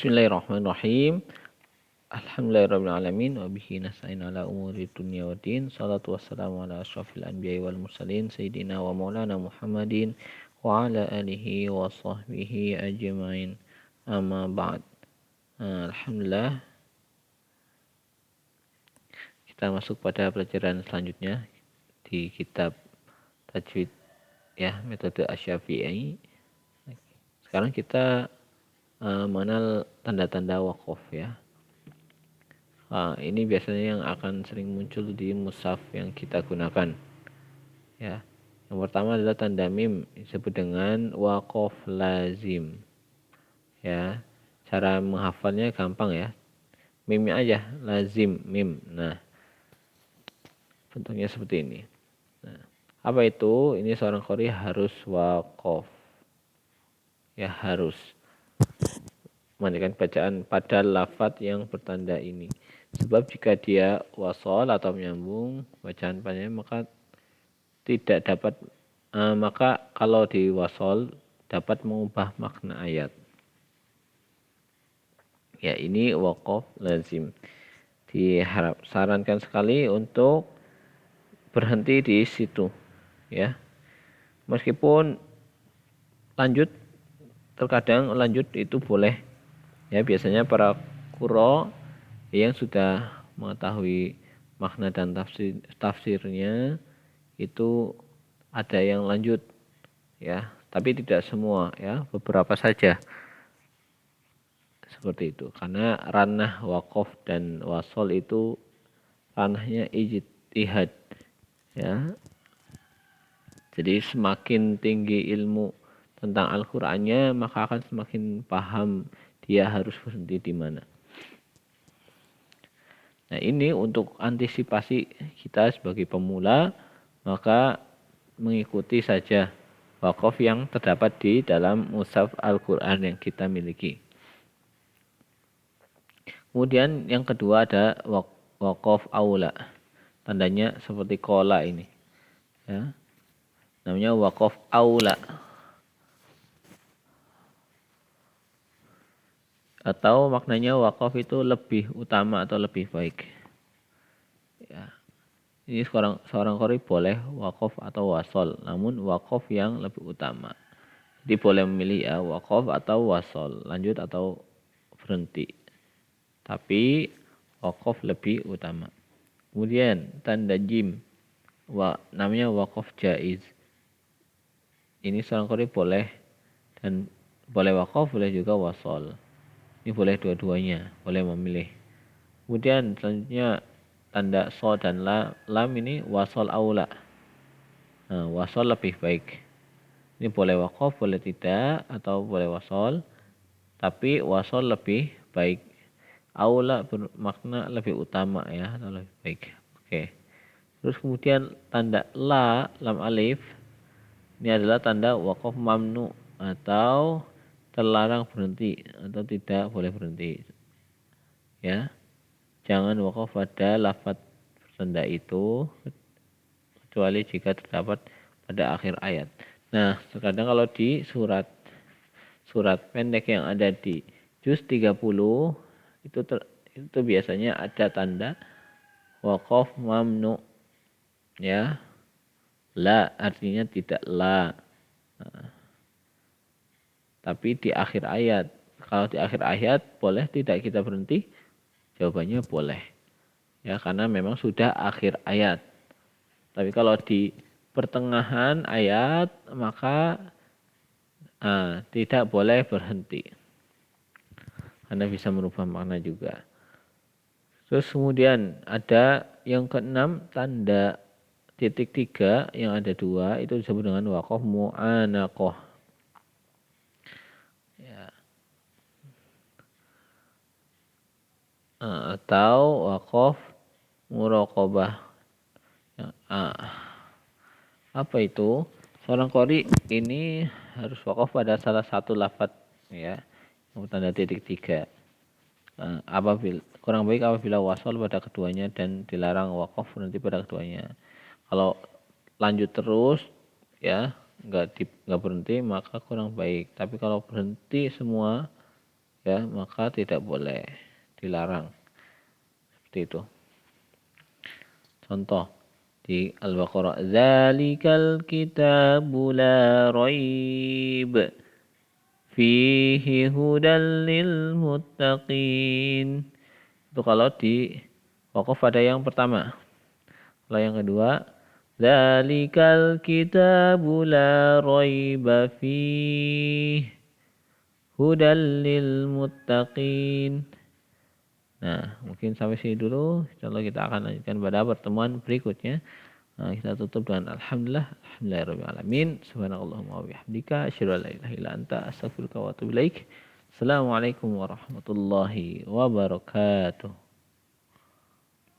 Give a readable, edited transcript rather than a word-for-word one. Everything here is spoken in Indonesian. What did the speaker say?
Bismillahirrahmanirrahim. Alhamdulillahirrahmanirrahim. Wa bihi nasta'in ala umuri dunya wa din. Salatu wassalamu ala asyrafil anbiya'i wal mursalin. Sayyidina wa maulana Muhammadin. Wa ala alihi wa sahbihi ajma'in. Amma ba'd. Alhamdulillah. Kita masuk pada pelajaran selanjutnya di kitab Tajwid ya, metode Asy-Syafi'i. Sekarang kita mengenal tanda-tanda waqaf ya. Ini biasanya yang akan sering muncul di mushaf yang kita gunakan ya. Yang pertama adalah tanda mim, disebut dengan waqaf lazim ya. Cara menghafalnya gampang ya, mimnya aja, lazim, mim. Nah, bentuknya seperti ini. Nah, apa itu? Ini seorang qori harus waqaf ya, harus menjadikan bacaan pada lafadz yang bertanda ini. Sebab jika dia wasol atau menyambung bacaan padanya, maka tidak dapat maka kalau di wasol dapat mengubah makna ayat. Ya, ini waqaf lazim. Sarankan sekali untuk berhenti di situ ya. Meskipun lanjut, terkadang lanjut itu boleh. Ya, biasanya para qurra yang sudah mengetahui makna dan tafsirnya itu ada yang lanjut ya, tapi tidak semua ya, beberapa saja seperti itu. Karena ranah waqaf dan wasol itu ranahnya ijtihad ya. Jadi semakin tinggi ilmu tentang Al-Qur'annya, maka akan semakin paham dia harus berhenti di mana. Nah, ini untuk antisipasi kita sebagai pemula, maka mengikuti saja waqaf yang terdapat di dalam mushaf Al-Qur'an yang kita miliki. Kemudian yang kedua ada waqaf aula. Tandanya seperti qala ini. Ya. Namanya waqaf aula. Atau maknanya waqaf itu lebih utama atau lebih baik. Ya. Ini seorang qori boleh waqaf atau wasol, namun waqaf yang lebih utama. Jadi boleh memilih ya, waqaf atau wasol, lanjut atau berhenti. Tapi waqaf lebih utama. Kemudian tanda jim, namanya waqaf jaiz. Ini seorang qori boleh dan boleh waqaf, boleh juga wasol. Ini boleh dua-duanya, boleh memilih. Kemudian selanjutnya tanda so dan lam ini wasol aula. Nah, wasol lebih baik. Ini boleh waqaf, boleh tidak, atau boleh wasol. Tapi wasol lebih baik. Aula bermakna lebih utama ya, atau lebih baik. Oke. Terus kemudian tanda lam alif. Ini adalah tanda waqaf mamnu atau terlarang berhenti atau tidak boleh berhenti. Ya. Jangan waqaf pada lafaz tanda itu kecuali jika terdapat pada akhir ayat. Nah, terkadang kalau di surat pendek yang ada di juz 30 itu biasanya ada tanda waqaf mamnu ya. La artinya tidak la. Nah, tapi di akhir ayat. Kalau di akhir ayat boleh tidak kita berhenti? Jawabannya boleh. Ya, karena memang sudah akhir ayat. Tapi kalau di pertengahan ayat maka tidak boleh berhenti. Karena bisa merubah makna juga. Terus kemudian ada yang keenam, tanda titik 3 yang ada 2 itu disebut dengan waqaf mu'anaqah. Ya. Atau waqaf muraqabah. Ya. Apa itu? Seorang qori ini harus waqaf pada salah satu lafaz ya, yang tanda titik 3. Apabila kurang baik apabila wasol pada keduanya dan dilarang waqaf berhenti pada keduanya. Kalau lanjut terus ya, enggak berhenti maka kurang baik. Tapi kalau berhenti semua ya maka tidak boleh, dilarang. Seperti itu. Contoh di Al-Baqarah, "Dzalikal kitabu la raib fihi hudal lil muttaqin." Itu kalau di wakaf ada yang pertama. Kalau yang kedua, "Dzalikal kitabu la raiba fihi hudal lil muttaqin." Nah, mungkin sampai sini dulu. Insyaallah kita akan lanjutkan pada pertemuan berikutnya. Nah, kita tutup dengan alhamdulillahirabbil alamin. Subhanakallahumma wa bihamdika asyhadu an la ilaha illa anta astaghfiruka wa atubu ilaik. Assalamualaikum warahmatullahi wabarakatuh.